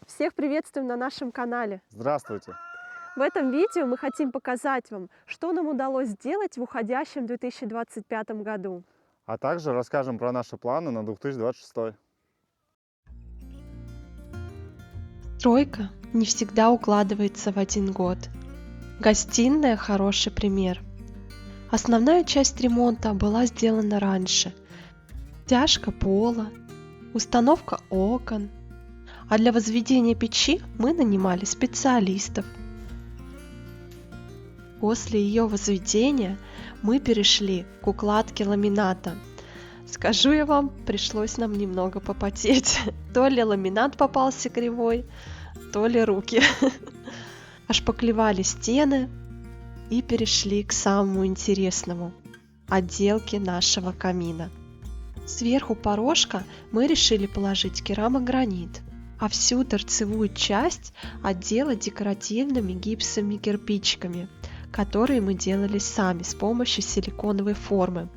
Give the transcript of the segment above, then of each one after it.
Всех приветствуем на нашем канале. Здравствуйте! В этом видео мы хотим показать вам, что нам удалось сделать в уходящем 2025 году. А также расскажем про наши планы на 2026. Стройка не всегда укладывается в один год. Гостиная – хороший пример. Основная часть ремонта была сделана раньше. Стяжка пола, установка окон. А для возведения печи мы нанимали специалистов. После ее возведения мы перешли к укладке ламината. Скажу я вам, пришлось нам немного попотеть. То ли ламинат попался кривой, то ли руки. Ошпаклевали стены и перешли к самому интересному – отделке нашего камина. Сверху порожка мы решили положить керамогранит, а всю торцевую часть отделать декоративными гипсовыми кирпичиками, которые мы делали сами с помощью силиконовой формы.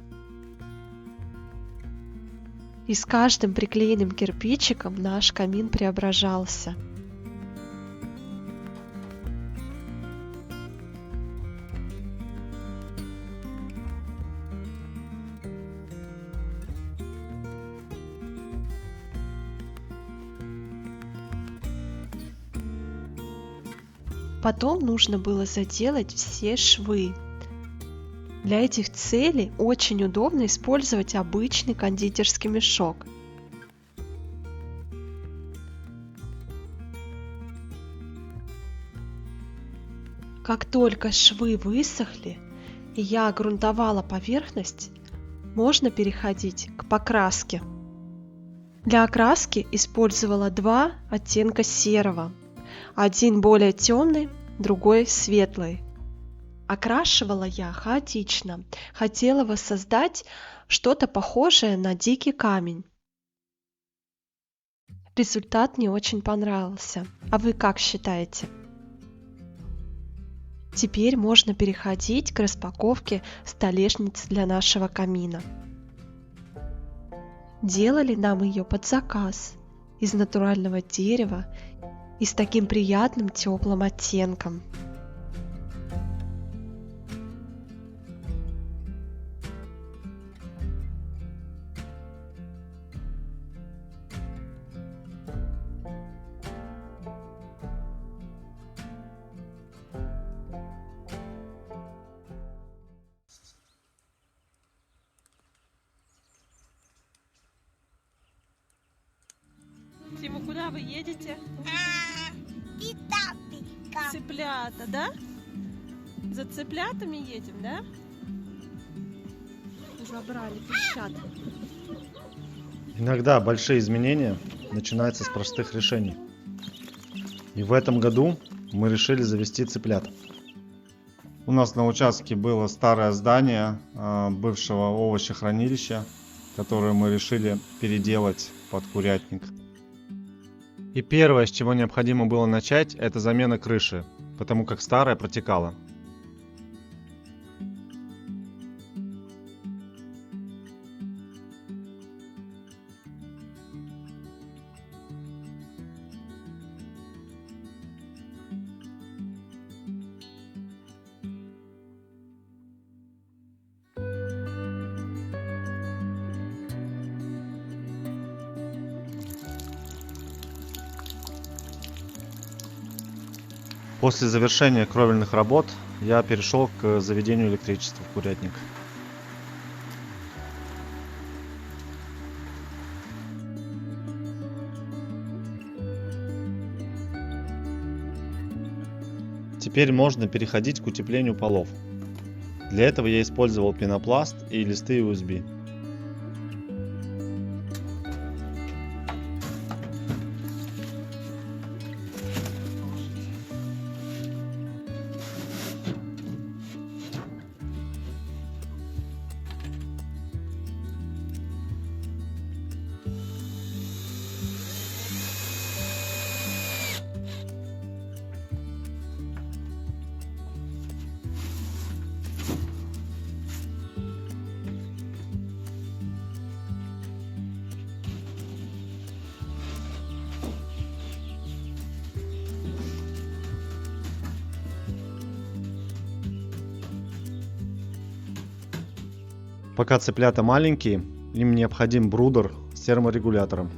И с каждым приклеенным кирпичиком наш камин преображался. Потом нужно было заделать все швы. Для этих целей очень удобно использовать обычный кондитерский мешок. Как только швы высохли и я грунтовала поверхность, можно переходить к покраске. Для окраски использовала два оттенка серого. Один более темный, другой светлый. Окрашивала я хаотично, хотела воссоздать что-то похожее на дикий камень. Результат мне очень понравился. А вы как считаете? Теперь можно переходить к распаковке столешницы для нашего камина. Делали нам ее под заказ, из натурального дерева и с таким приятным теплым оттенком. Тима, куда вы едете? Цыплята, да? За цыплятами едем, да? Забрали, пищат. Иногда большие изменения начинаются с простых решений. И в этом году мы решили завести цыплят. У нас на участке было старое здание бывшего овощехранилища, которое мы решили переделать под курятник. И первое, с чего необходимо было начать, это замена крыши, потому как старая протекала. После завершения кровельных работ я перешел к заведению электричества в курятник. Теперь можно переходить к утеплению полов. Для этого я использовал пенопласт и листы USB. Пока цыплята маленькие, им необходим брудер с терморегулятором.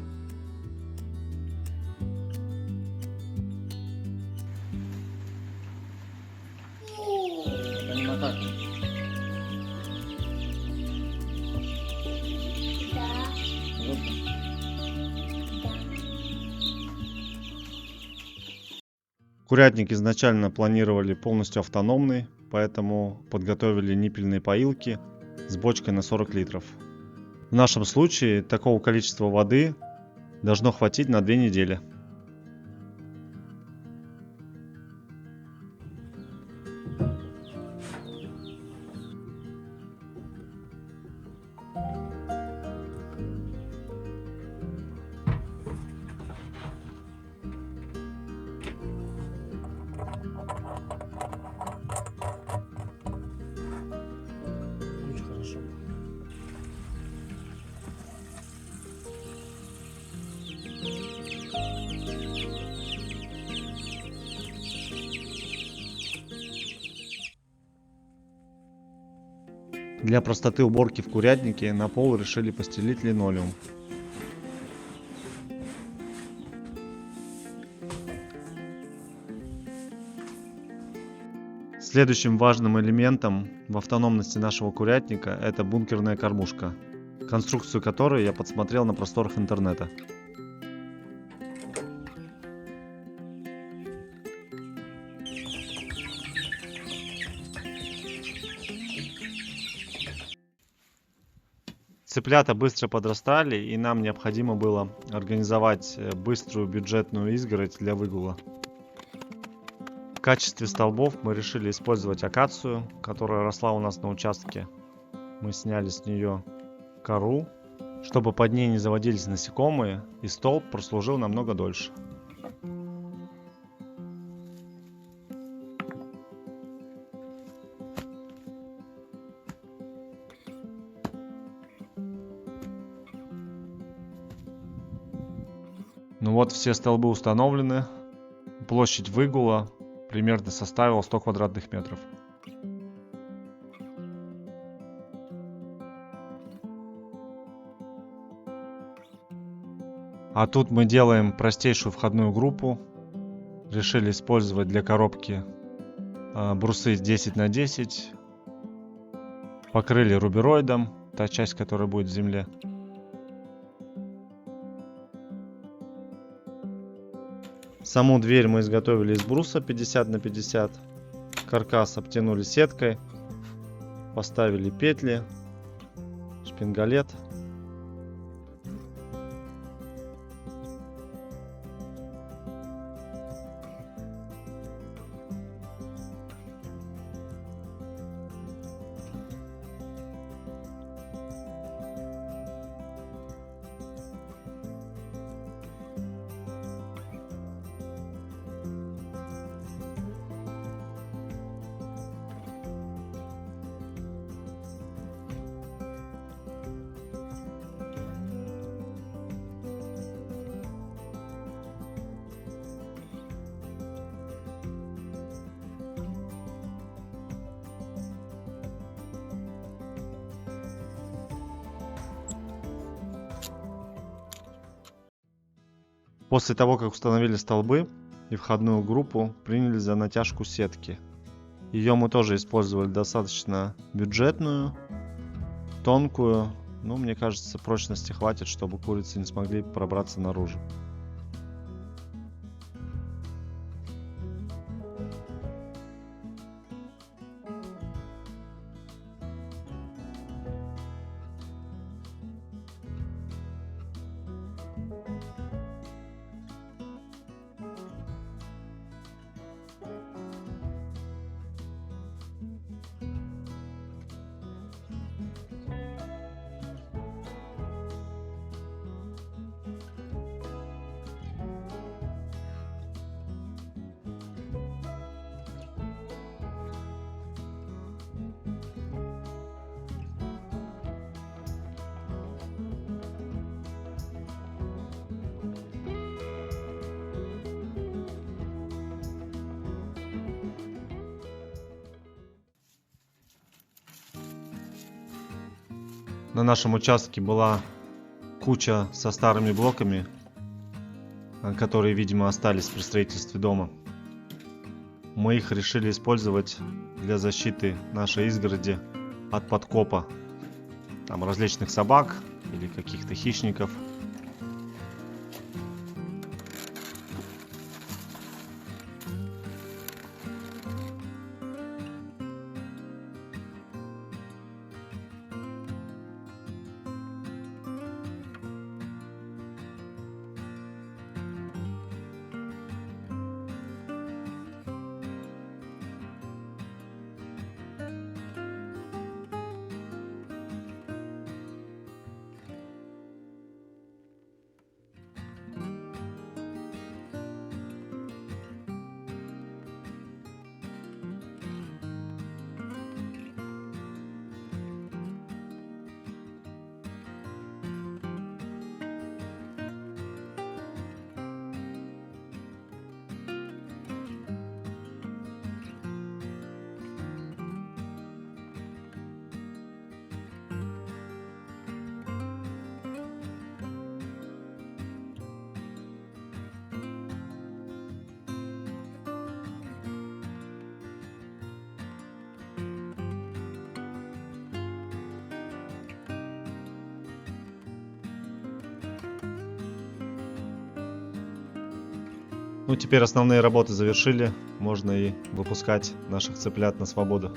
Курятник изначально планировали полностью автономный, поэтому подготовили ниппельные поилки с бочкой на 40 литров. В нашем случае такого количества воды должно хватить на 2 недели. Очень хорошо. Для простоты уборки в курятнике на пол решили постелить линолеум. Следующим важным элементом в автономности нашего курятника это бункерная кормушка, конструкцию которой я подсмотрел на просторах интернета. Цыплята быстро подрастали, и нам необходимо было организовать быструю бюджетную изгородь для выгула. В качестве столбов мы решили использовать акацию, которая росла у нас на участке. Мы сняли с нее кору, чтобы под ней не заводились насекомые, и столб прослужил намного дольше. Ну вот, все столбы установлены. Площадь выгула примерно составила 100 квадратных метров. А тут мы делаем простейшую входную группу. Решили использовать для коробки брусы 10 на 10. Покрыли рубероидом, та часть, которая будет в земле. Саму дверь мы изготовили из бруса 50 на 50. Каркас обтянули сеткой. Поставили петли, шпингалет. После того, как установили столбы и входную группу, принялись за натяжку сетки. Ее мы тоже использовали достаточно бюджетную, тонкую. Ну, мне кажется, прочности хватит, чтобы курицы не смогли пробраться наружу. На нашем участке была куча со старыми блоками, которые, видимо, остались при строительстве дома. Мы их решили использовать для защиты нашей изгороди от подкопа там различных собак или каких-то хищников. Ну, теперь основные работы завершили, можно и выпускать наших цыплят на свободу.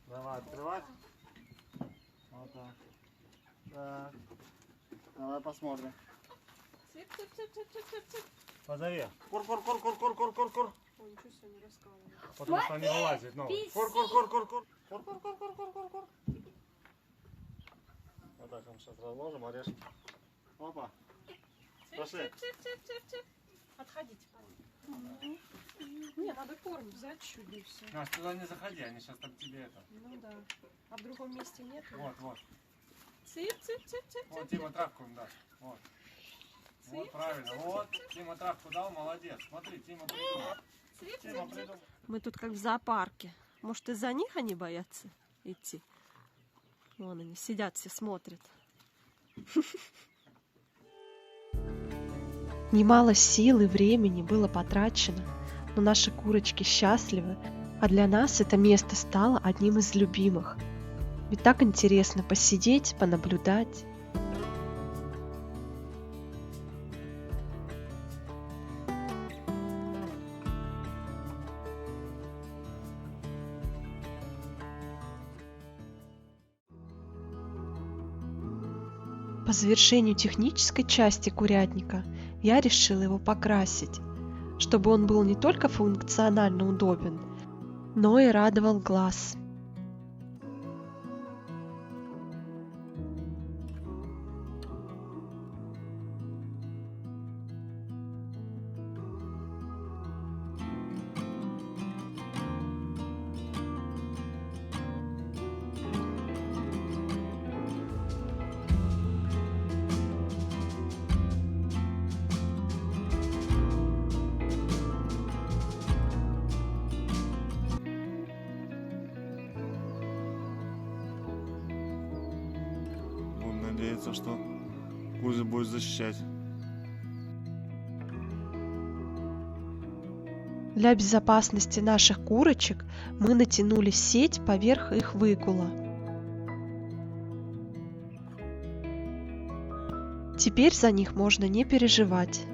Давай открывать. Вот так. Так. Давай посмотрим. Позови. Кур-кур-кур-кур-кур-кур-кур. Потому что они вылазят новые. Кур-кур-кур-кур-кур. Кур-кур-кур-кур-кур-кур. Вот так мы сейчас разложим, орешки. Опа. Пошли. Отходите. Не, надо корм взять чуть и все. Настя, туда не заходи, они сейчас там тебе это. Ну да. А в другом месте нет? Вот. Цып-цып-цып-цып. Вот Тима травку им даст. Вот. Вот правильно. Вот. Тима травку дал, молодец. Смотри, Тима придумал. Тима придумал. Мы тут как в зоопарке. Может, из-за них они боятся идти? Вон они сидят, все смотрят. Немало сил и времени было потрачено, но наши курочки счастливы, а для нас это место стало одним из любимых. Ведь так интересно посидеть, понаблюдать. По завершению технической части курятника я решила его покрасить, чтобы он был не только функционально удобен, но и радовал глаз. Будем надеяться, что Кузя будет защищать. Для безопасности наших курочек мы натянули сеть поверх их выгула. Теперь за них можно не переживать.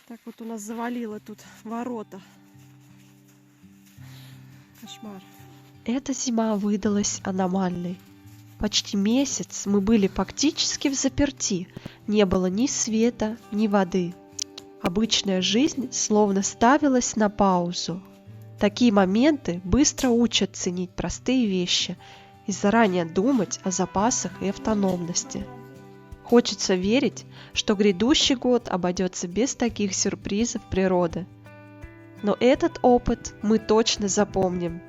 Так вот у нас завалило тут ворота. Кошмар. Эта зима выдалась аномальной. Почти месяц мы были фактически взаперти. Не было ни света, ни воды. Обычная жизнь словно ставилась на паузу. Такие моменты быстро учат ценить простые вещи и заранее думать о запасах и автономности. Хочется верить, что грядущий год обойдется без таких сюрпризов природы. Но этот опыт мы точно запомним.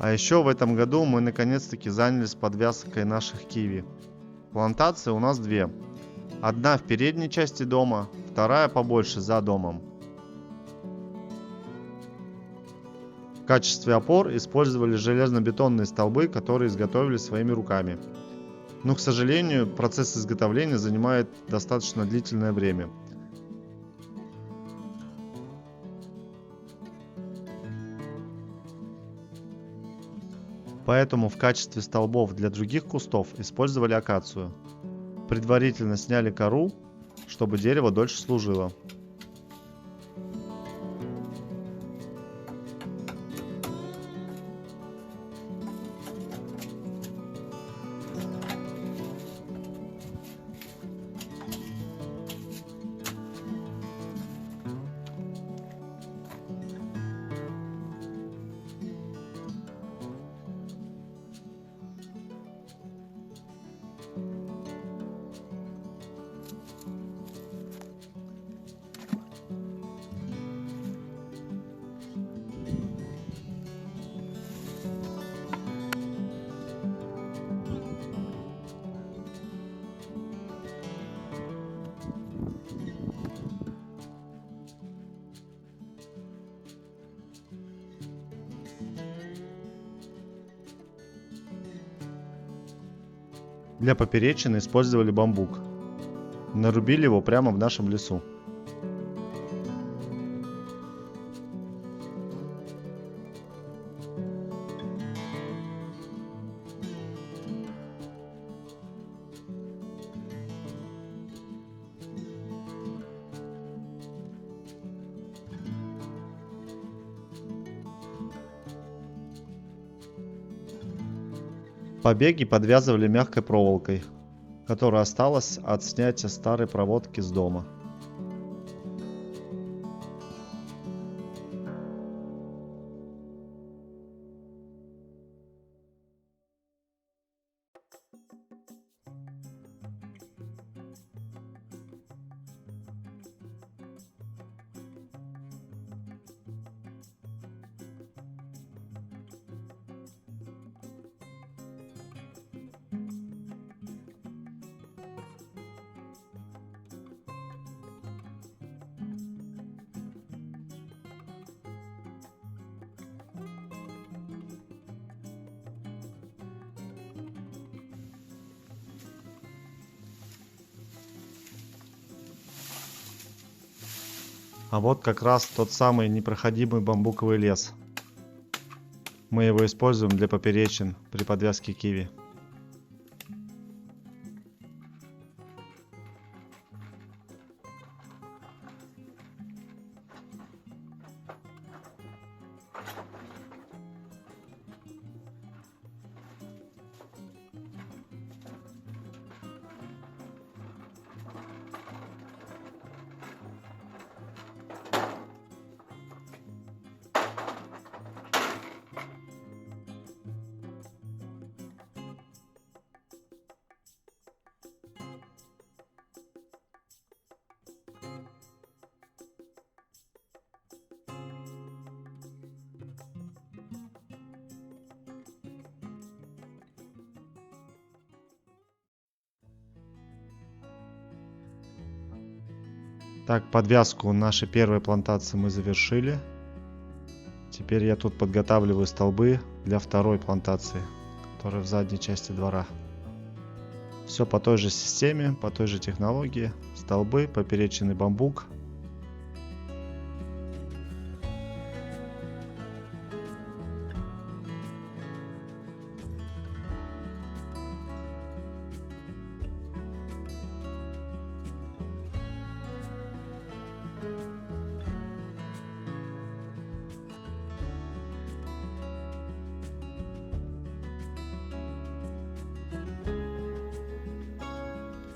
А еще в этом году мы наконец-таки занялись подвязкой наших киви. Плантации у нас две. Одна в передней части дома, вторая побольше за домом. В качестве опор использовали железобетонные столбы, которые изготовили своими руками. Но, к сожалению, процесс изготовления занимает достаточно длительное время. Поэтому в качестве столбов для других кустов использовали акацию. Предварительно сняли кору, чтобы дерево дольше служило. Для поперечины использовали бамбук. Нарубили его прямо в нашем лесу. Побеги подвязывали мягкой проволокой, которая осталась от снятия старой проводки с дома. А вот как раз тот самый непроходимый бамбуковый лес. Мы его используем для поперечин при подвязке киви. Так, подвязку нашей первой плантации мы завершили. Теперь я тут подготавливаю столбы для второй плантации, которая в задней части двора. Все по той же системе, по той же технологии. Столбы, поперечный бамбук.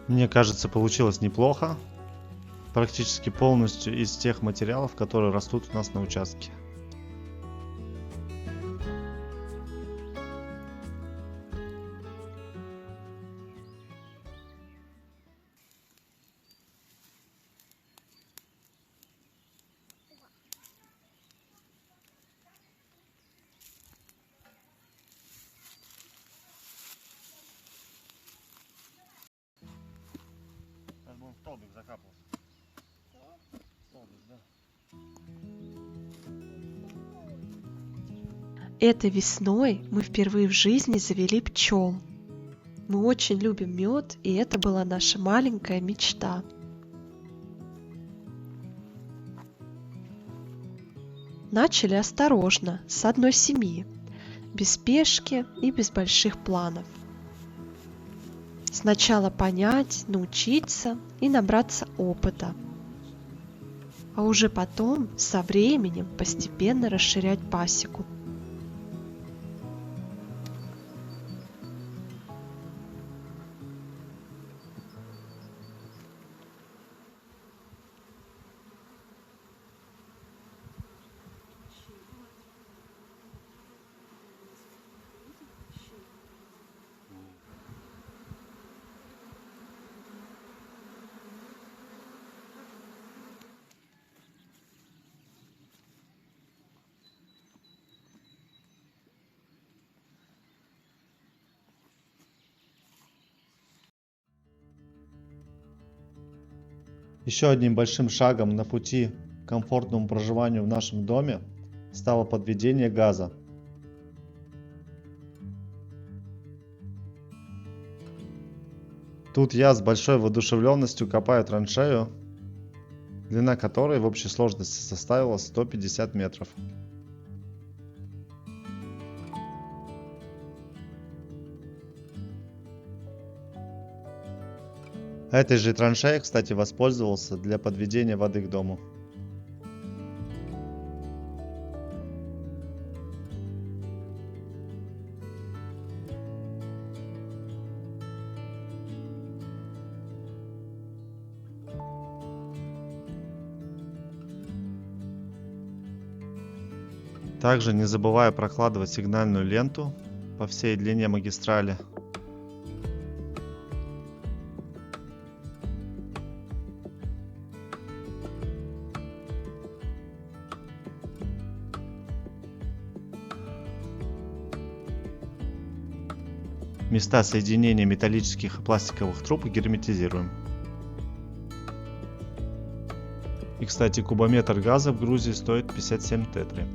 Мне кажется, получилось неплохо. Практически полностью из тех материалов, которые растут у нас на участке. Сейчас будем в столбик закапываться. Столбик, да. Этой весной мы впервые в жизни завели пчел. Мы очень любим мед, и это была наша маленькая мечта. Начали осторожно, с одной семьи, без спешки и без больших планов. Сначала понять, научиться и набраться опыта, а уже потом, со временем, постепенно расширять пасеку. Еще одним большим шагом на пути к комфортному проживанию в нашем доме стало подведение газа. Тут я с большой воодушевленностью копаю траншею, длина которой в общей сложности составила 150 метров. Этой же траншеей, кстати, воспользовался для подведения воды к дому. Также не забываю прокладывать сигнальную ленту по всей длине магистрали. Места соединения металлических и пластиковых труб герметизируем. И, кстати, кубометр газа в Грузии стоит 57 тетри.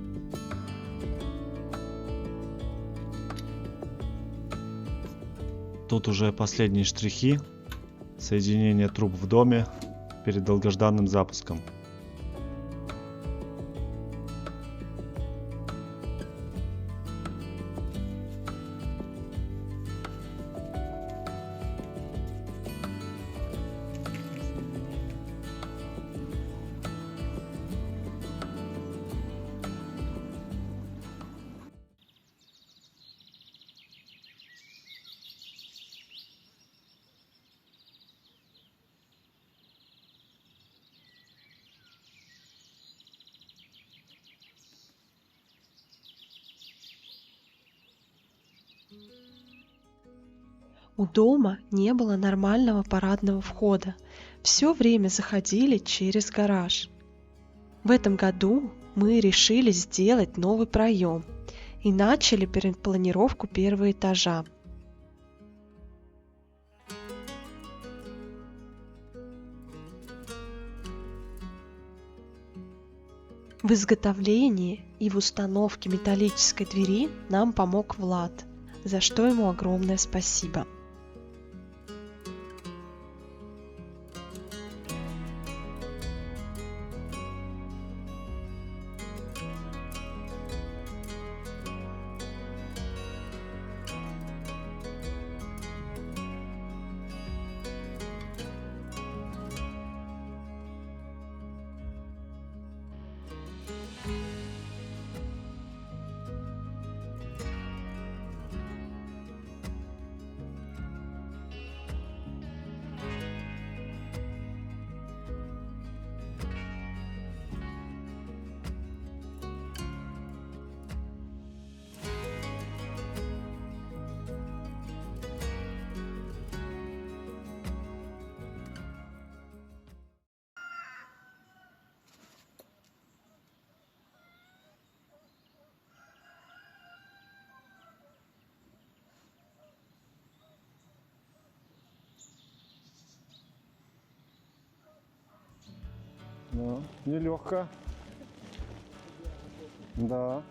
Тут уже последние штрихи соединения труб в доме перед долгожданным запуском. У дома не было нормального парадного входа. Все время заходили через гараж. В этом году мы решили сделать новый проем и начали перепланировку первого этажа. В изготовлении и в установке металлической двери нам помог Влад, за что ему огромное спасибо. Да, нелегко. Да.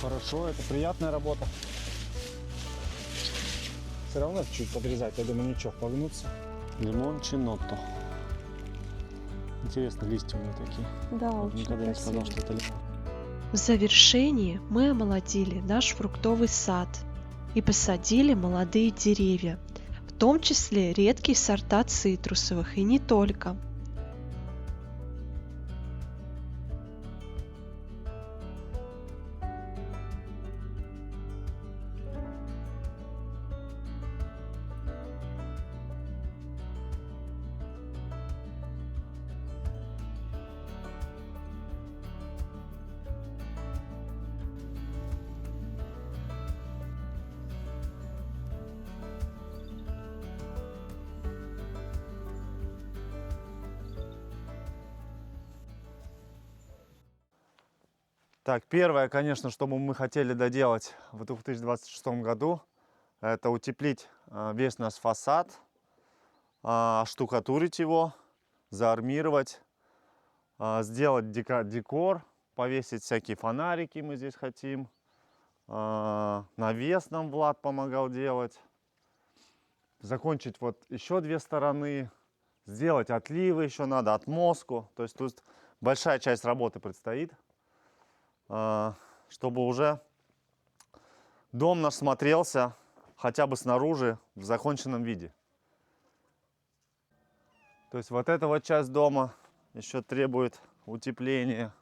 Хорошо, это приятная работа. Все равно чуть подрезать, я думаю, ничего, погнуться. Лимон чинотто. Интересно, листья у него такие. Да, Вот очень никогда не сказал, красиво. что это лимон. В завершении мы омолодили наш фруктовый сад и посадили молодые деревья, в том числе редкие сорта цитрусовых и не только. Так, первое, конечно, что мы хотели доделать в 2026 году, это утеплить весь наш фасад, штукатурить его, заармировать, сделать декор, повесить всякие фонарики мы здесь хотим. Навес нам Влад помогал делать. Закончить вот еще две стороны, сделать отливы еще надо, отмостку. То есть тут большая часть работы предстоит, чтобы уже дом наш смотрелся хотя бы снаружи в законченном виде. То есть вот эта вот часть дома еще требует утепления.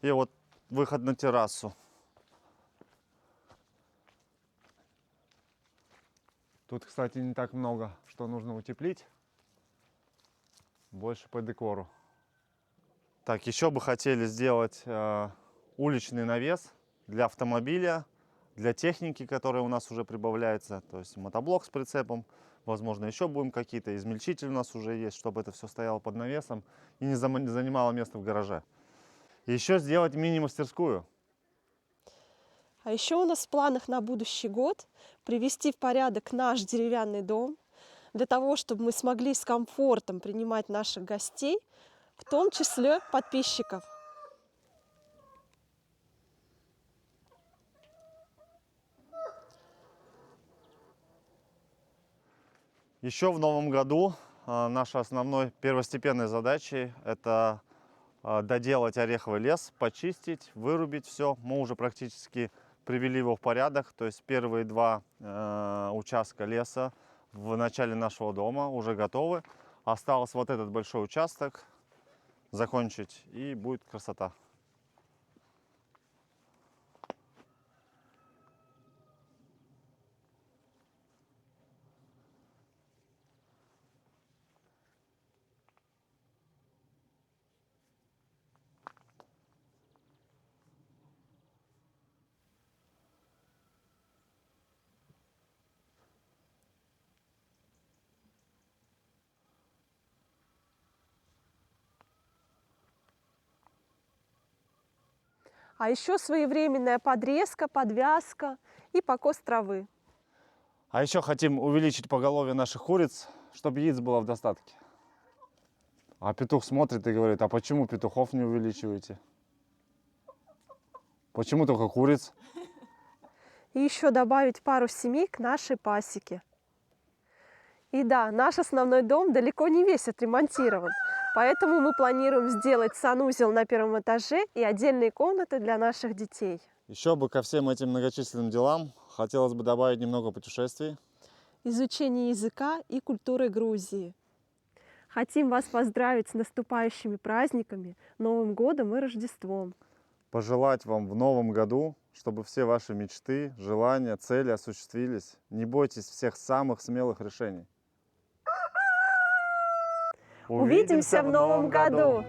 И вот выход на террасу. Тут, кстати, не так много, что нужно утеплить. Больше по декору. Так, еще бы хотели сделать уличный навес для автомобиля, для техники, которая у нас уже прибавляется. То есть мотоблок с прицепом. Возможно, еще будем какие-то. Измельчитель у нас уже есть, чтобы это все стояло под навесом и не занимало место в гараже. И еще сделать мини-мастерскую. А еще у нас в планах на будущий год привести в порядок наш деревянный дом, для того, чтобы мы смогли с комфортом принимать наших гостей, в том числе подписчиков. Еще в новом году нашей основной первостепенной задачей это доделать ореховый лес, почистить, вырубить все. Мы уже практически привели его в порядок. То есть первые два участка леса в начале нашего дома уже готовы. Осталось вот этот большой участок закончить, и будет красота. А еще своевременная подрезка, подвязка и покос травы. А еще хотим увеличить поголовье наших куриц. чтобы яиц было в достатке. А петух смотрит и говорит, а почему петухов не увеличиваете? Почему только куриц? И еще добавить пару семей к нашей пасеке. И да, наш основной дом далеко не весь отремонтирован, поэтому мы планируем сделать санузел на первом этаже и отдельные комнаты для наших детей. Еще бы ко всем этим многочисленным делам хотелось бы добавить немного путешествий. Изучение языка и культуры Грузии. Хотим вас поздравить с наступающими праздниками, Новым годом и Рождеством. Пожелать вам в новом году, чтобы все ваши мечты, желания, цели осуществились. Не бойтесь всех самых смелых решений. Увидимся в Новом году!